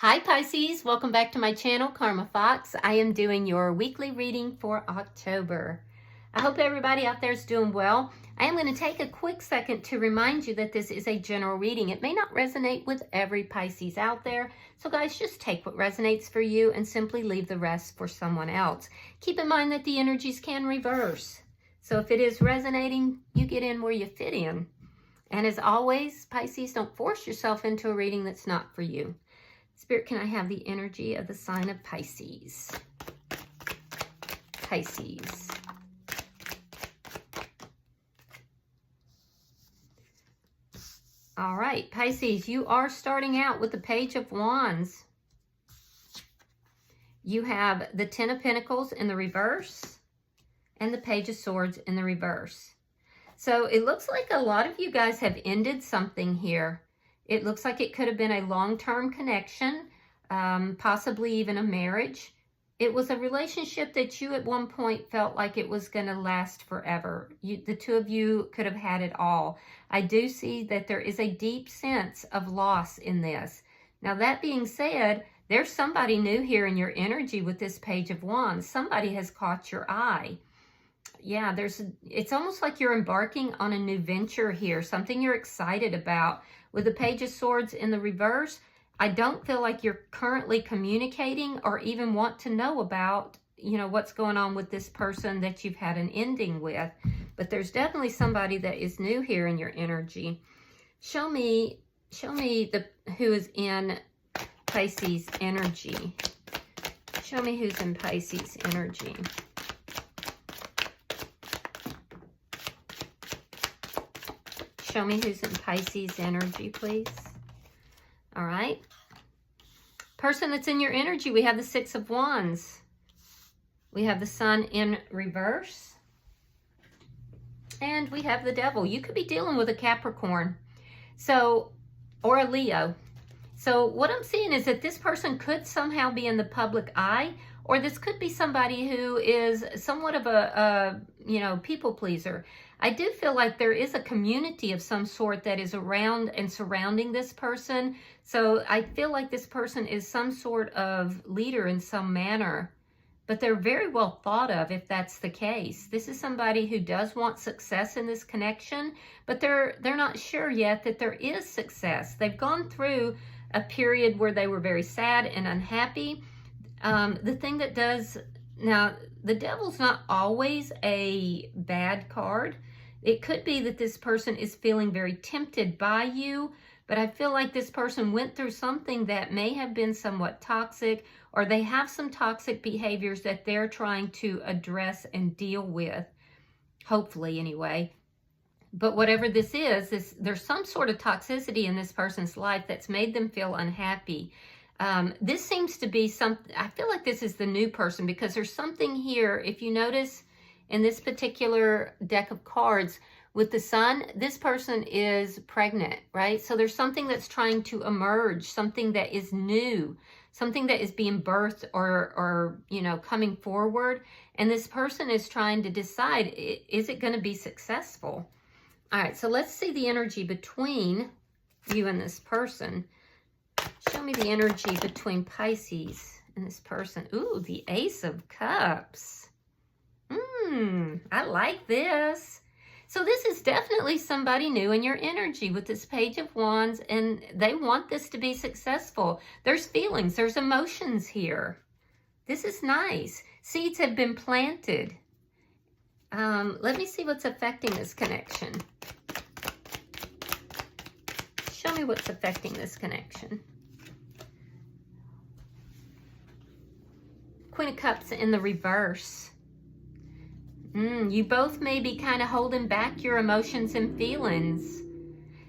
Hi Pisces, welcome back to my channel, Karma Fox. I am doing your weekly reading for October. I hope everybody out there is doing well. I am going to take a quick second to remind you that this is a general reading. It may not resonate with every Pisces out there. So guys, just take what resonates for you and simply leave the rest for someone else. Keep in mind that the energies can reverse. So if it is resonating, you get in where you fit in. And as always, Pisces, don't force yourself into a reading that's not for you. Spirit, can I have the energy of the sign of Pisces? Pisces. All right, Pisces, you are starting out with the Page of Wands. You have the Ten of Pentacles in the reverse and the Page of Swords in the reverse. So it looks like a lot of you guys have ended something here. It looks like it could have been a long-term connection, possibly even a marriage. It was a relationship that you at one point felt like it was going to last forever. The two of you could have had it all. I do see that there is a deep sense of loss in this. Now, that being said, there's somebody new here in your energy with this Page of Wands. Somebody has caught your eye. Yeah, it's almost like you're embarking on a new venture here, something you're excited about. With the Page of Swords in the reverse, I don't feel like you're currently communicating or even want to know about, what's going on with this person that you've had an ending with. But there's definitely somebody that is new here in your energy. Show me who is in Pisces energy. Show me who's in Pisces energy. Show me who's in Pisces energy, please. All right. Person that's in your energy, we have the Six of Wands. We have the Sun in reverse. And we have the Devil. You could be dealing with a Capricorn. Or a Leo. So what I'm seeing is that this person could somehow be in the public eye, or this could be somebody who is somewhat of a people pleaser. I do feel like there is a community of some sort that is around and surrounding this person. So I feel like this person is some sort of leader in some manner, but they're very well thought of if that's the case. This is somebody who does want success in this connection, but they're not sure yet that there is success. They've gone through a period where they were very sad and unhappy. The thing that does, now the Devil's not always a bad card. It could be that this person is feeling very tempted by you, but I feel like this person went through something that may have been somewhat toxic, or they have some toxic behaviors that they're trying to address and deal with, hopefully anyway. But whatever this is, there's some sort of toxicity in this person's life that's made them feel unhappy. This seems to be something, I feel like this is the new person, because there's something here, if you notice in this particular deck of cards with the Sun, this person is pregnant, right? So there's something that's trying to emerge, something that is new, something that is being birthed or coming forward. And this person is trying to decide, is it going to be successful? All right, so let's see the energy between you and this person. Show me the energy between Pisces and this person. Ooh, the Ace of Cups. I like this. So this is definitely somebody new in your energy with this Page of Wands, and they want this to be successful. There's feelings, there's emotions here. This is nice. Seeds have been planted. Let me see what's affecting this connection. Show me what's affecting this connection. Queen of Cups in the reverse. You both may be kind of holding back your emotions and feelings.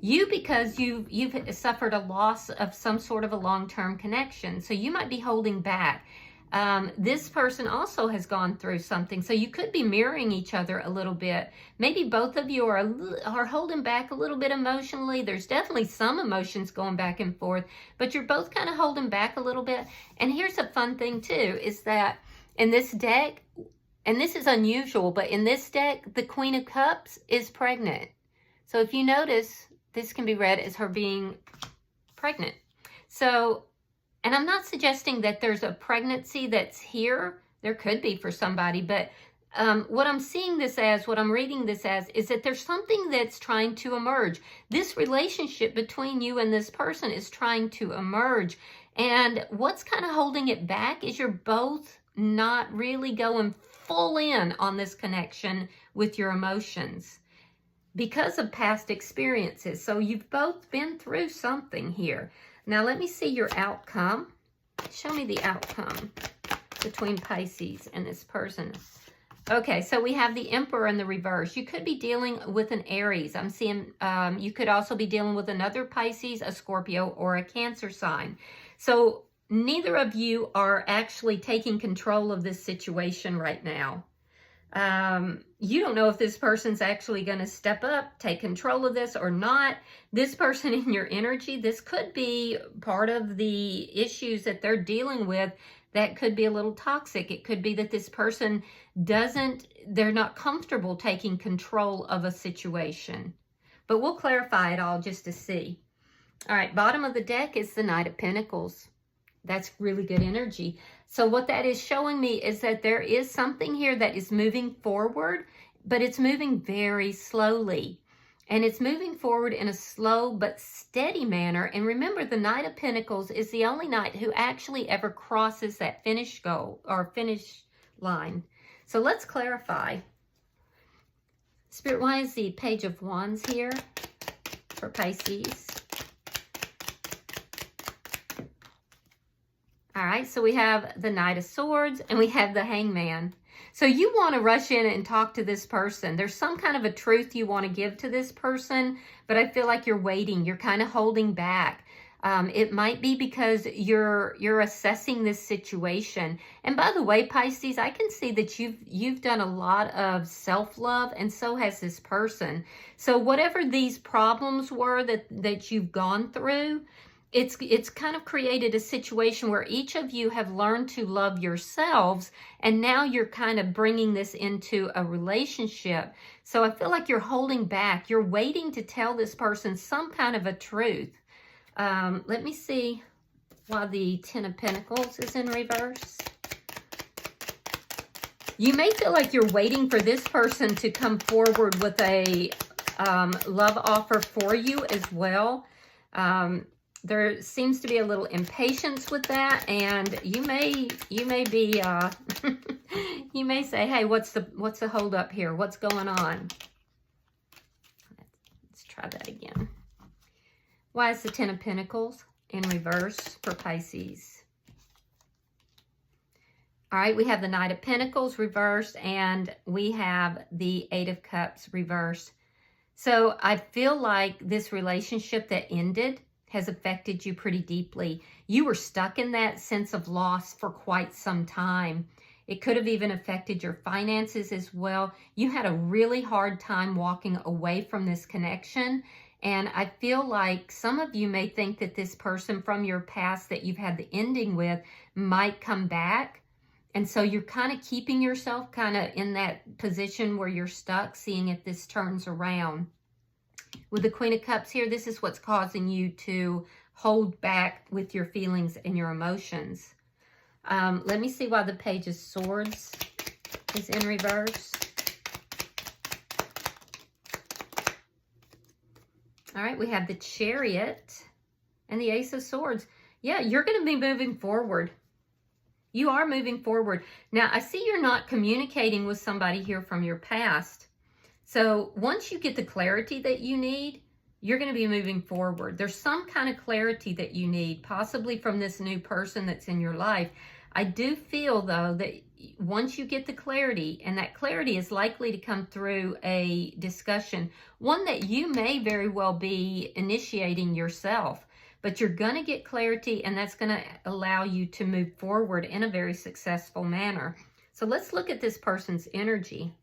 You, because you've suffered a loss of some sort of a long-term connection. So you might be holding back. This person also has gone through something. So you could be mirroring each other a little bit. Maybe both of you are holding back a little bit emotionally. There's definitely some emotions going back and forth, but you're both kind of holding back a little bit. And here's a fun thing too, is that in this deck, and this is unusual, but in this deck, the Queen of Cups is pregnant. So if you notice, this can be read as her being pregnant. So And I'm not suggesting that there's a pregnancy that's here. There could be for somebody, but what I'm seeing this as, what I'm reading this as, is that there's something that's trying to emerge. This relationship between you and this person is trying to emerge. And what's kind of holding it back is you're both not really going full in on this connection with your emotions because of past experiences. So you've both been through something here. Now let me see your outcome. Show me the outcome between Pisces and this person. Okay, so we have the Emperor in the reverse. You could be dealing with an Aries. I'm seeing you could also be dealing with another Pisces, a Scorpio, or a Cancer sign. So neither of you are actually taking control of this situation right now. You don't know if this person's actually going to step up, take control of this or not. This person in your energy, this could be part of the issues that they're dealing with that could be a little toxic. It could be that this person they're not comfortable taking control of a situation. But we'll clarify it all just to see. All right, bottom of the deck is the Knight of Pentacles. That's really good energy. So what that is showing me is that there is something here that is moving forward, but it's moving very slowly. And it's moving forward in a slow but steady manner. And remember, the Knight of Pentacles is the only knight who actually ever crosses that finish goal or finish line. So let's clarify. Spirit, why is the Page of Wands here for Pisces? All right, so we have the Knight of Swords and we have the Hangman. So you want to rush in and talk to this person. There's some kind of a truth you want to give to this person, but I feel like you're waiting. You're kind of holding back. It might be because you're assessing this situation. And by the way, Pisces, I can see that you've done a lot of self-love, and so has this person. So whatever these problems were that you've gone through, it's kind of created a situation where each of you have learned to love yourselves, and now you're kind of bringing this into a relationship. So I feel like you're holding back. You're waiting to tell this person some kind of a truth. Let me see why the Ten of Pentacles is in reverse. You may feel like you're waiting for this person to come forward with a love offer for you as well. There seems to be a little impatience with that, and you may be you may say, "Hey, what's the hold up here? What's going on?" Let's try that again. Why is the Ten of Pentacles in reverse for Pisces? All right, we have the Knight of Pentacles reversed, and we have the Eight of Cups reversed. So I feel like this relationship that ended has affected you pretty deeply. You were stuck in that sense of loss for quite some time. It could have even affected your finances as well. You had a really hard time walking away from this connection. And I feel like some of you may think that this person from your past that you've had the ending with might come back. And so you're kind of keeping yourself kind of in that position where you're stuck, seeing if this turns around. With the Queen of Cups here, this is what's causing you to hold back with your feelings and your emotions. Let me see why the Page of Swords is in reverse. All right, we have the Chariot and the Ace of Swords. Yeah, you're going to be moving forward. You are moving forward. Now, I see you're not communicating with somebody here from your past. So once you get the clarity that you need, you're going to be moving forward. There's some kind of clarity that you need, possibly from this new person that's in your life. I do feel, though, that once you get the clarity, and that clarity is likely to come through a discussion, one that you may very well be initiating yourself, but you're going to get clarity, and that's going to allow you to move forward in a very successful manner. So let's look at this person's energy.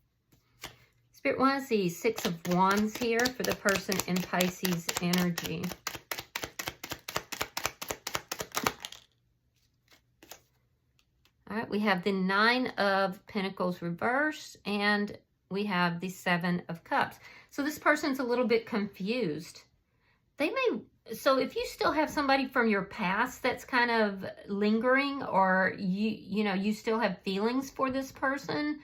Spirit, why is the Six of Wands here for the person in Pisces energy? All right, we have the Nine of Pentacles reversed, and we have the Seven of Cups. So this person's a little bit confused. They may, So if you still have somebody from your past that's kind of lingering, or you still have feelings for this person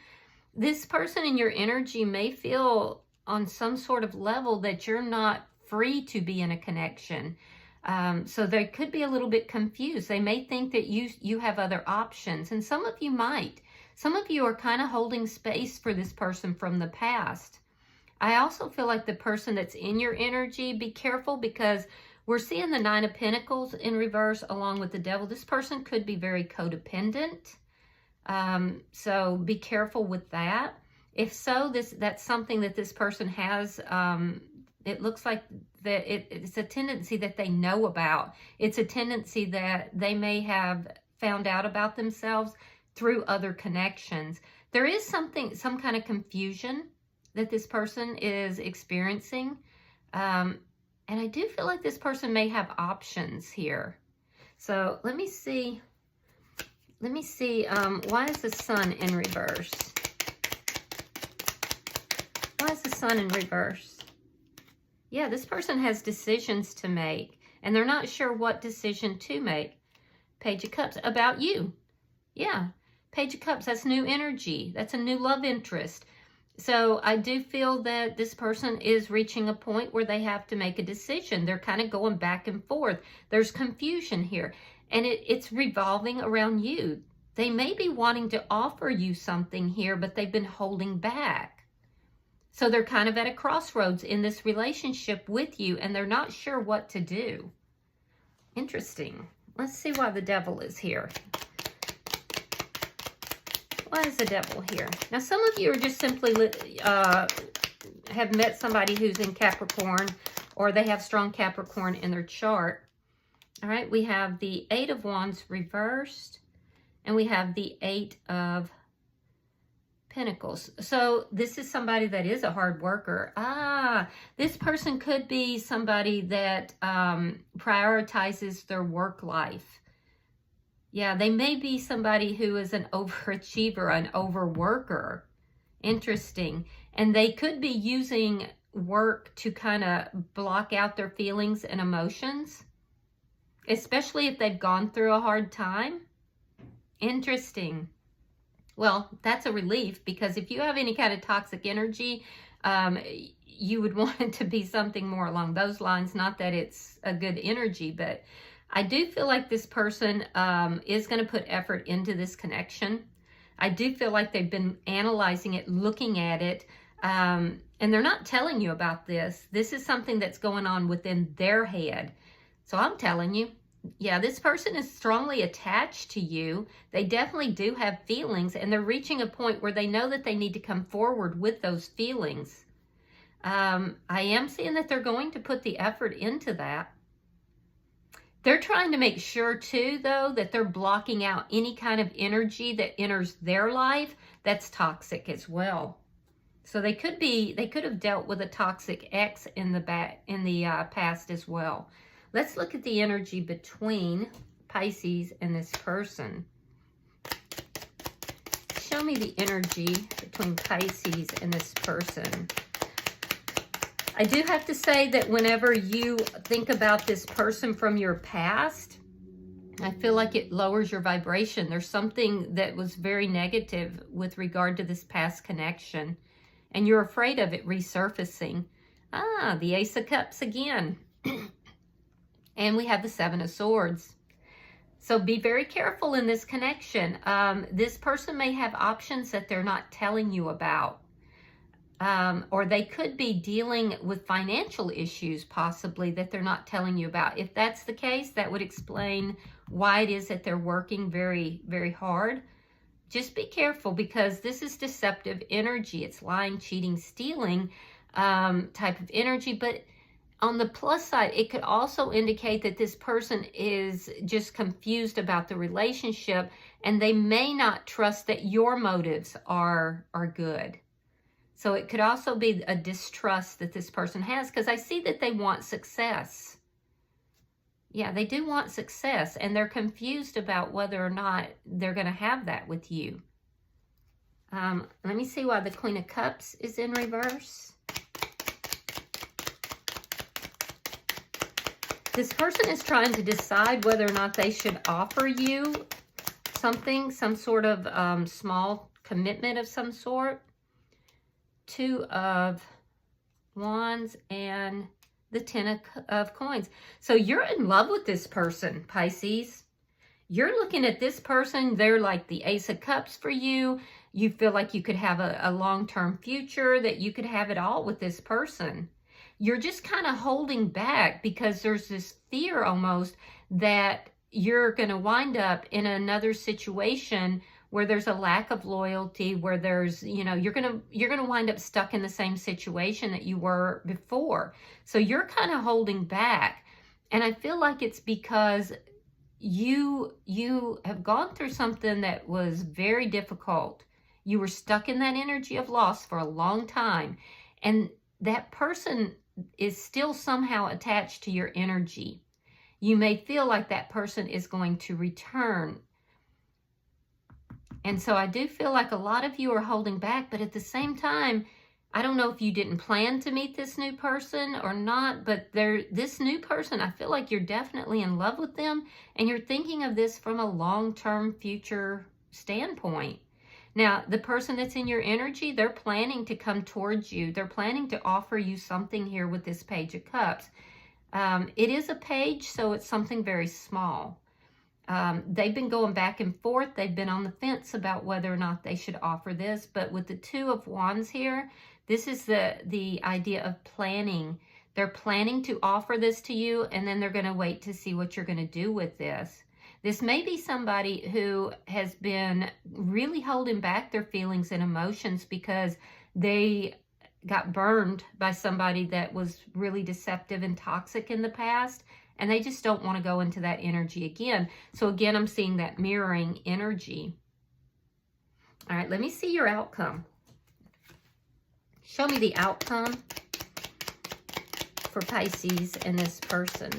in your energy may feel on some sort of level that you're not free to be in a connection. So they could be a little bit confused. They may think that you have other options, and some of you might. Some of you are kind of holding space for this person from the past. I also feel like the person that's in your energy, be careful, because we're seeing the Nine of Pentacles in reverse along with the Devil. This person could be very codependent. So be careful with that. If so, that's something that this person has. It looks like that it's a tendency that they know about. It's a tendency that they may have found out about themselves through other connections. There is some kind of confusion that this person is experiencing. And I do feel like this person may have options here. So let me see. Why is the Sun in reverse? Why is the Sun in reverse? Yeah, this person has decisions to make, and they're not sure what decision to make. Page of Cups, about you. Yeah, Page of Cups, that's new energy. That's a new love interest. So I do feel that this person is reaching a point where they have to make a decision. They're kind of going back and forth. There's confusion here, and it's revolving around you. They may be wanting to offer you something here, but they've been holding back. So they're kind of at a crossroads in this relationship with you, and they're not sure what to do. Interesting. Let's see why the Devil is here. Why is the Devil here? Now, some of you are just simply have met somebody who's in Capricorn, or they have strong Capricorn in their chart. All right, we have the Eight of Wands reversed, and we have the Eight of Pentacles. So this is somebody that is a hard worker. This person could be somebody that prioritizes their work life. Yeah, they may be somebody who is an overachiever, an overworker. Interesting. And they could be using work to kind of block out their feelings and emotions, especially if they've gone through a hard time. Interesting. Well, that's a relief, because if you have any kind of toxic energy, you would want it to be something more along those lines. Not that it's a good energy, but I do feel like this person is going to put effort into this connection. I do feel like they've been analyzing it, looking at it, and they're not telling you about this. This is something that's going on within their head. So I'm telling you, yeah, this person is strongly attached to you. They definitely do have feelings, and they're reaching a point where they know that they need to come forward with those feelings. I am seeing that they're going to put the effort into that. They're trying to make sure too, though, that they're blocking out any kind of energy that enters their life that's toxic as well. So they could have dealt with a toxic ex in the past as well. Let's look at the energy between Pisces and this person. Show me the energy between Pisces and this person. I do have to say that whenever you think about this person from your past, I feel like it lowers your vibration. There's something that was very negative with regard to this past connection, and you're afraid of it resurfacing. The Ace of Cups again. And we have the Seven of Swords. So be very careful in this connection. This person may have options that they're not telling you about. Or they could be dealing with financial issues possibly that they're not telling you about. If that's the case, that would explain why it is that they're working very, very hard. Just be careful, because this is deceptive energy. It's lying, cheating, stealing type of energy. But on the plus side, it could also indicate that this person is just confused about the relationship, and they may not trust that your motives are good. So it could also be a distrust that this person has, because I see that they want success. Yeah, they do want success, and they're confused about whether or not they're going to have that with you. Let me see why the Queen of Cups is in reverse. This person is trying to decide whether or not they should offer you something, some sort of small commitment of some sort. 2 of Wands and the 10 of Coins. So you're in love with this person, Pisces. You're looking at this person. They're like the Ace of Cups for you. You feel like you could have a long-term future, that you could have it all with this person. You're just kind of holding back because there's this fear almost that you're going to wind up in another situation where there's a lack of loyalty, where there's, you know, you're going to wind up stuck in the same situation that you were before. So you're kind of holding back. And I feel like it's because you have gone through something that was very difficult. You were stuck in that energy of loss for a long time. And that person is still somehow attached to your energy. You may feel like that person is going to return. And so I do feel like a lot of you are holding back, but at the same time, I don't know if you didn't plan to meet this new person or not, but this new person, I feel like you're definitely in love with them, and you're thinking of this from a long-term future standpoint. Now, the person that's in your energy, they're planning to come towards you. They're planning to offer you something here with this Page of Cups. It is a page, so it's something very small. They've been going back and forth. They've been on the fence about whether or not they should offer this. But with the 2 of Wands here, this is the idea of planning. They're planning to offer this to you, and then they're going to wait to see what you're going to do with this. This may be somebody who has been really holding back their feelings and emotions because they got burned by somebody that was really deceptive and toxic in the past. And they just don't want to go into that energy again. So again, I'm seeing that mirroring energy. All right, let me see your outcome. Show me the outcome for Pisces and this person.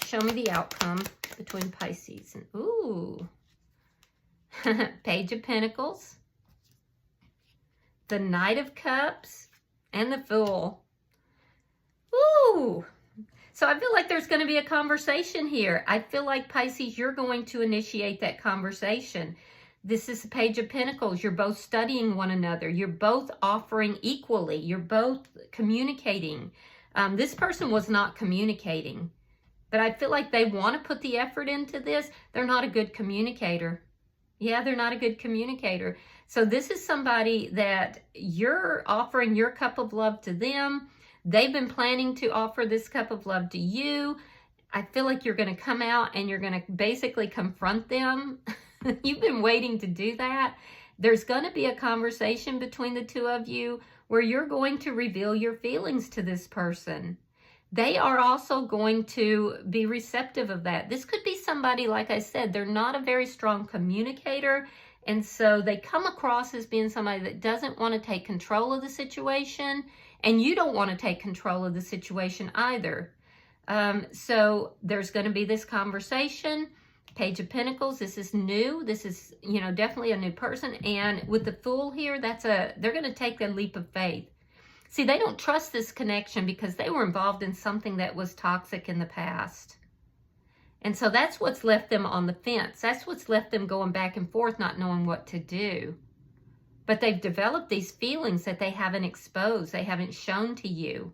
Show me the outcome between Pisces and, ooh, Page of Pentacles, the Knight of Cups, and the Fool. Ooh, so I feel like there's going to be a conversation here. I feel like, Pisces, you're going to initiate that conversation. This is the Page of Pentacles. You're both studying one another. You're both offering equally. You're both communicating. This person was not communicating, but I feel like they want to put the effort into this. They're not a good communicator. Yeah, they're not a good communicator. So this is somebody that you're offering your cup of love to them. They've been planning to offer this cup of love to you. I feel like you're going to come out and you're going to basically confront them. You've been waiting to do that. There's going to be a conversation between the 2 of you where you're going to reveal your feelings to this person. They are also going to be receptive of that. This could be somebody, like I said, they're not a very strong communicator. And so they come across as being somebody that doesn't want to take control of the situation. And you don't want to take control of the situation either. So there's going to be this conversation. Page of Pentacles, this is new. This is, you know, definitely a new person. And with the Fool here, they're going to take a leap of faith. See, they don't trust this connection because they were involved in something that was toxic in the past. And so that's what's left them on the fence. That's what's left them going back and forth, not knowing what to do. But they've developed these feelings that they haven't exposed. They haven't shown to you.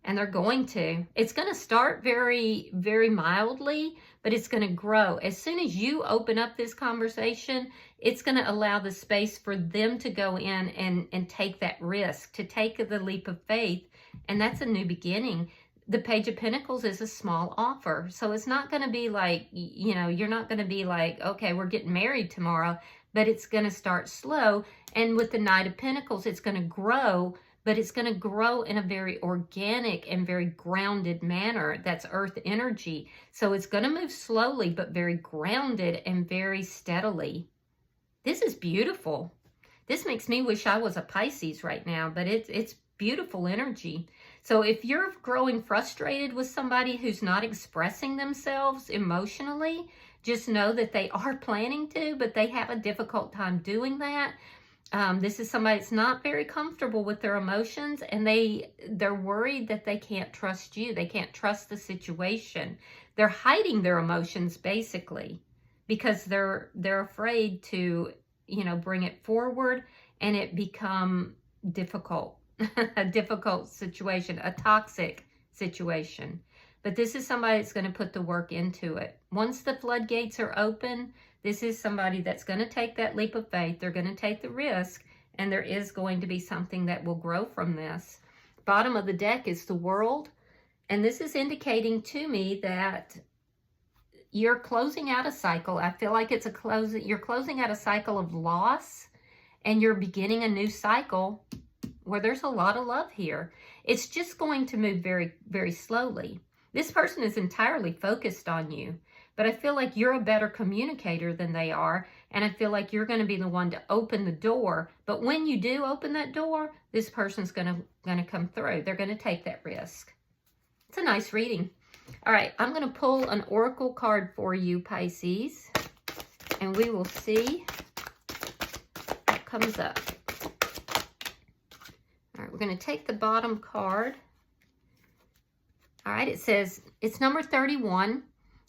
And they're going to. It's going to start very, very mildly, but it's going to grow. As soon as you open up this conversation, it's going to allow the space for them to go in and take that risk, to take the leap of faith. And that's a new beginning. The Page of Pentacles is a small offer. So it's not going to be like, you know, you're not going to be like, okay, we're getting married tomorrow. But it's going to start slow. And with the Knight of Pentacles, it's going to grow, but it's going to grow in a very organic and very grounded manner. That's earth energy. So it's going to move slowly, but very grounded and very steadily. This is beautiful. This makes me wish I was a Pisces right now, but it's beautiful energy. So if you're growing frustrated with somebody who's not expressing themselves emotionally, just know that they are planning to, but they have a difficult time doing that. This is somebody that's not very comfortable with their emotions, and they're worried that they can't trust you. They can't trust the situation. They're hiding their emotions basically because they're afraid to, bring it forward and it become difficult, a difficult situation, a toxic situation. But this is somebody that's going to put the work into it. Once the floodgates are open, this is somebody that's going to take that leap of faith. They're going to take the risk, and there is going to be something that will grow from this. Bottom of the deck is the World, and this is indicating to me that you're closing out a cycle. I feel like it's you're closing out a cycle of loss, and you're beginning a new cycle where there's a lot of love here. It's just going to move very, very slowly. This person is entirely focused on you, but I feel like you're a better communicator than they are, and I feel like you're going to be the one to open the door. But when you do open that door, this person's going to come through. They're going to take that risk. It's a nice reading. All right, I'm going to pull an oracle card for you, Pisces, and we will see what comes up. All right, we're going to take the bottom card. All right, it says, it's number 31.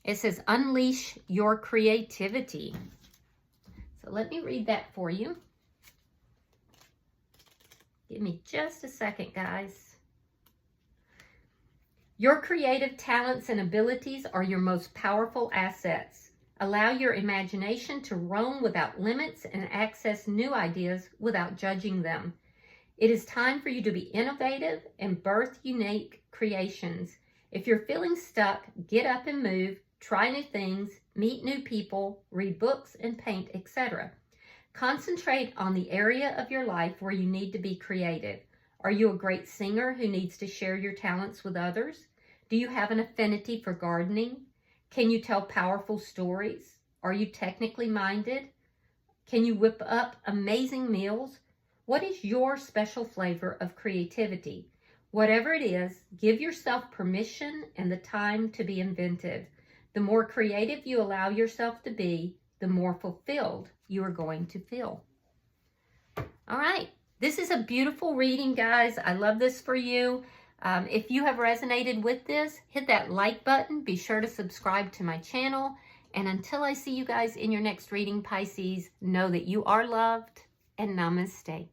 It says, unleash your creativity. So let me read that for you. Give me just a second, guys. Your creative talents and abilities are your most powerful assets. Allow your imagination to roam without limits and access new ideas without judging them. It is time for you to be innovative and birth unique creations. If you're feeling stuck, get up and move, try new things, meet new people, read books and paint, etc. Concentrate on the area of your life where you need to be creative. Are you a great singer who needs to share your talents with others? Do you have an affinity for gardening? Can you tell powerful stories? Are you technically minded? Can you whip up amazing meals? What is your special flavor of creativity? Whatever it is, give yourself permission and the time to be inventive. The more creative you allow yourself to be, the more fulfilled you are going to feel. All right. This is a beautiful reading, guys. I love this for you. If you have resonated with this, hit that like button. Be sure to subscribe to my channel. And until I see you guys in your next reading, Pisces, know that you are loved, and namaste.